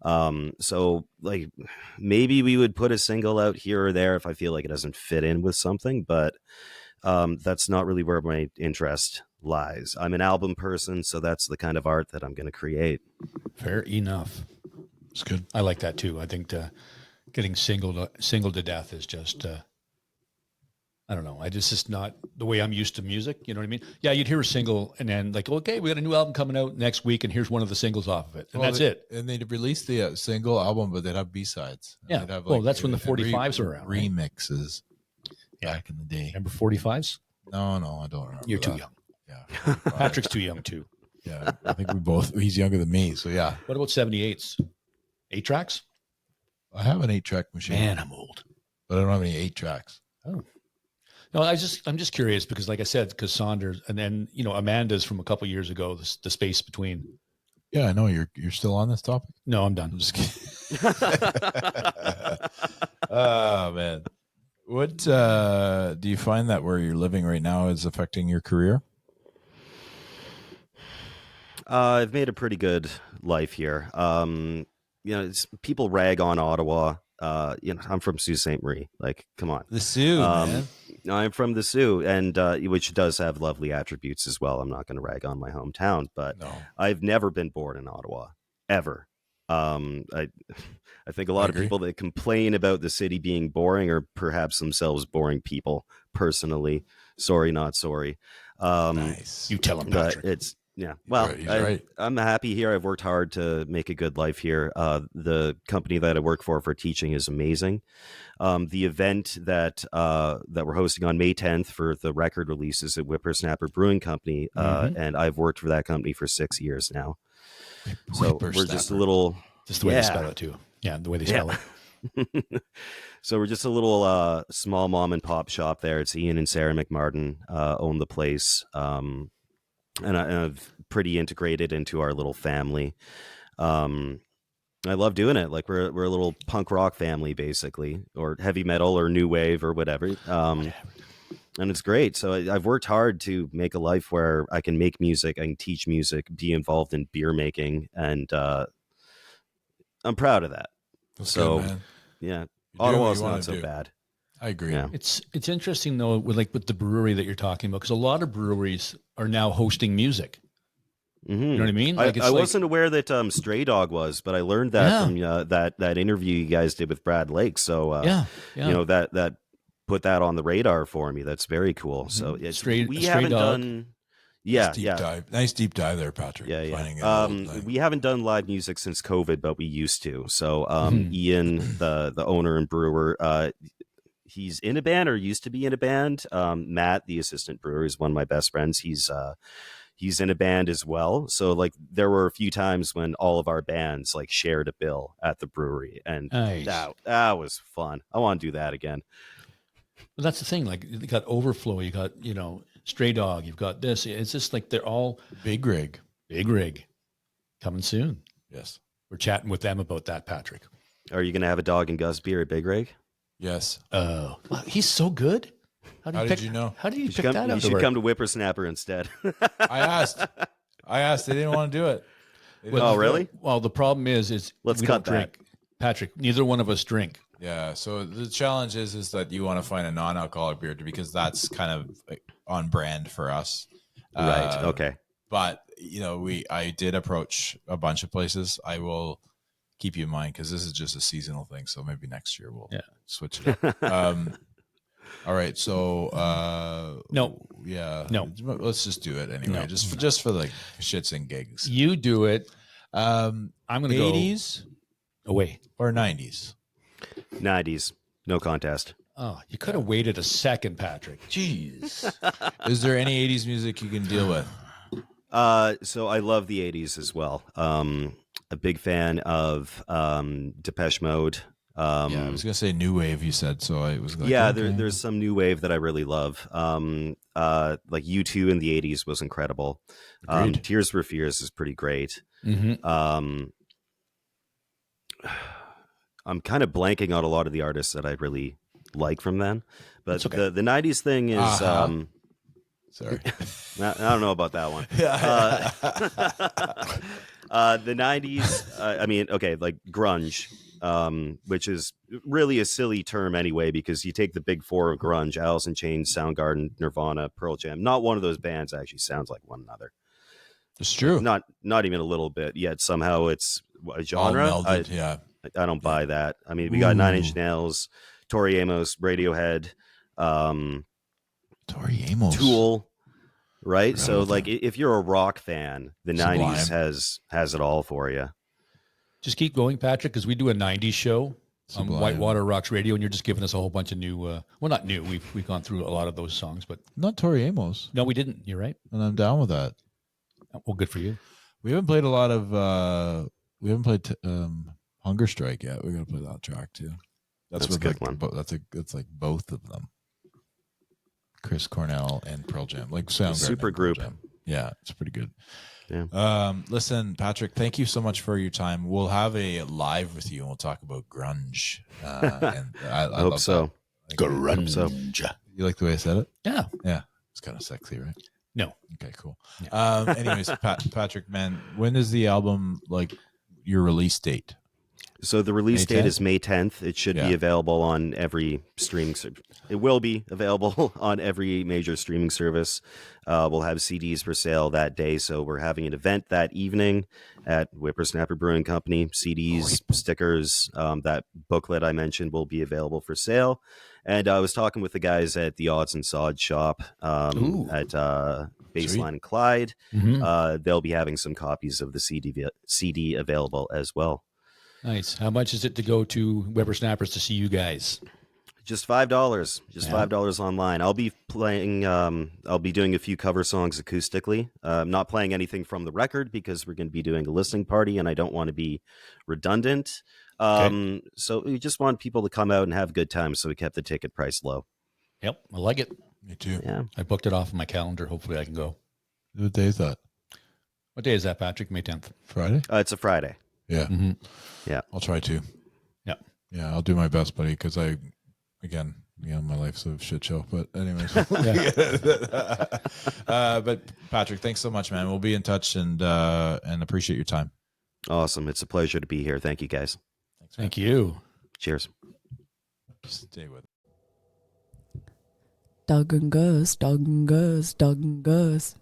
So like maybe we would put a single out here or there if I feel like it doesn't fit in with something, but that's not really where my interest lies. I'm an album person, so that's the kind of art that I'm going to create. Fair enough. It's good. I like that too. I think getting singled to death is just, I don't know. It's just not the way I'm used to music. You know what I mean? Yeah, you'd hear a single and then like, okay, we got a new album coming out next week, and here's one of the singles off of it, and that's it. And they'd release the single album, but they'd have B-sides. Yeah. Have, that's when the 45s were around. Right? Remixes back in the day. Remember 45s? No, I don't remember. You're too young. Yeah. Patrick's too young too. Yeah. I think he's younger than me. So yeah. What about 78s? 8 tracks? I have an 8-track machine. Man, I'm old. But I don't have any 8 tracks. Oh. No, I'm just curious because, like I said, because Saunders and then Amanda's from a couple years ago. The space between. Yeah, I know you're still on this topic. No, I'm done. I'm just kidding. Oh man, what do you find that where you're living right now is affecting your career? I've made a pretty good life here. People rag on Ottawa. I'm from Sault Ste. Marie. Like, come on. The Sioux, man. I'm from the Sioux, and which does have lovely attributes as well. I'm not going to rag on my hometown, but No. I've never been born in Ottawa, ever. I think a lot of people that complain about the city being boring are perhaps themselves boring people. Personally, sorry, not sorry. Nice. You tell him, But Patrick. it's Well, He's right. I'm happy here. I've worked hard to make a good life here. The company that I work for teaching is amazing. The event that we're hosting on May 10th for the record releases at Whippersnapper Brewing Company, and I've worked for that company for 6 years now. So we're just a little, Just the way they spell it too. Yeah, the way they spell it. So we're just a little small mom and pop shop there. It's Ian and Sarah McMartin own the place. And I've pretty integrated into our little family. I love doing it. Like we're a little punk rock family, basically, or heavy metal or new wave or whatever. And it's great. So I've worked hard to make a life where I can make music, I can teach music, be involved in beer making, and I'm proud of that. That's So good, man. yeah, You're doing what Ottawa's you wanna not so do. bad. I agree. Yeah. It's interesting though, with the brewery that you're talking about, because a lot of breweries are now hosting music. You know what I mean? I wasn't aware that Stray Dog was, but I learned that from that interview you guys did with Brad Lake. So that put that on the radar for me. That's very cool. So Stray we haven't Dog. done Yeah, yeah. Nice deep dive there, Patrick. Yeah, yeah. Finding an old thing. We haven't done live music since COVID, but we used to. So Ian, the owner and brewer, he's in a band or used to be in a band. Matt, the assistant brewer, is one of my best friends. He's in a band as well. So like there were a few times when all of our bands like shared a bill at the brewery, and Nice. that was fun. I want to do that again. Well, that's the thing. Like you got Overflow, you got, Stray Dog, you've got this. It's just like they're all Big rig. coming soon. Yes. We're chatting with them about that, Patrick. Are you going to have a Dog and Gus beer at Big Rig? Yes. Oh, wow, he's so good. How did you know? How did you pick Come, that you out? should come to Whippersnapper instead. I asked. They didn't want to do it. Oh, really? Well, the problem is Let's we cut don't drink. Patrick, neither one of us drink. Yeah. So the challenge is that you want to find a non-alcoholic beer because that's kind of like on brand for us. Right. Okay. But I did approach a bunch of places. I will keep you in mind because this is just a seasonal thing. So maybe next year we'll switch it up. All right. So No. Yeah. No. Let's just do it anyway. No. Just for the shits and gigs. You do it. I'm going to go 80s away. or 90s. 90s. No contest. Oh, you could have waited a second, Patrick. Jeez. Is there any 80s music you can deal with? So I love the 80s as well. A big fan of Depeche Mode. I was gonna say new wave. You said so. I was like, there's some new wave that I really love. Like U2 in the 80s was incredible. Tears for Fears is pretty great. Mm-hmm. I'm kind of blanking out a lot of the artists that I really like from then, but okay. the 90s thing is sorry. I don't know about that one. The 90s, I mean, okay, like grunge, which is really a silly term anyway, because you take the big four of grunge: Alice in Chains, Soundgarden, Nirvana, Pearl Jam. Not one of those bands actually sounds like one another. It's true. Not even a little bit. Yet somehow it's a genre. All melded, I don't buy that. I mean, we got Nine Inch Nails, Tori Amos, Radiohead, Tori Amos, Tool. Right. So like if you're a rock fan, the Sublime. 90s has it all for you. Just keep going, Patrick, because we do a 90s show on Sublime. Whitewater Rocks Radio, and you're just giving us a whole bunch of new, well, not new. We've gone through a lot of those songs, but not Tori Amos. no, we didn't. You're right. And I'm down with that. Well, good for you. We haven't played a lot of. We haven't played Hunger Strike yet. We're gonna play that track too. That's a good one. That's like both of them. Chris Cornell and Pearl Jam, like Soundgarden. Super group. Yeah, it's pretty good. Yeah. Listen, Patrick, thank you so much for your time. We'll have a live with you and we'll talk about grunge. And I hope love so. that. Grunge. So. You like the way I said it? Yeah. Yeah. It's kind of sexy, right? No. Okay, cool. Anyways, Patrick, man, when is the album, like your release date? So the release May date 10th? is May 10th. It should be available on every streaming service. It will be available on every major streaming service. We'll have CDs for sale that day. So we're having an event that evening at Whippersnapper Brewing Company. CDs, stickers, that booklet I mentioned will be available for sale. And I was talking with the guys at the Odds and Sods shop at Baseline and Clyde. Mm-hmm. They'll be having some copies of the CD available as well. Nice. How much is it to go to Whippersnappers to see you guys? Just $5. Just $5 online. I'll be playing. I'll be doing a few cover songs acoustically. I'm not playing anything from the record because we're going to be doing a listening party, and I don't want to be redundant. So we just want people to come out and have a good time. So we kept the ticket price low. Yep, I like it. Me too. Yeah. I booked it off of my calendar. Hopefully, I can go. What day is that? What day is that, Patrick? May 10th. Friday? It's a Friday. Yeah. Mm-hmm. Yeah. I'll try to. Yeah. Yeah, I'll do my best, buddy, because my life's a shit show. But anyways. But Patrick, thanks so much, man. We'll be in touch and appreciate your time. Awesome. It's a pleasure to be here. Thank you, guys. Thanks, man. Thank you. Cheers. Stay with Dog and Gus, Dog and Gus, Dog and Gus.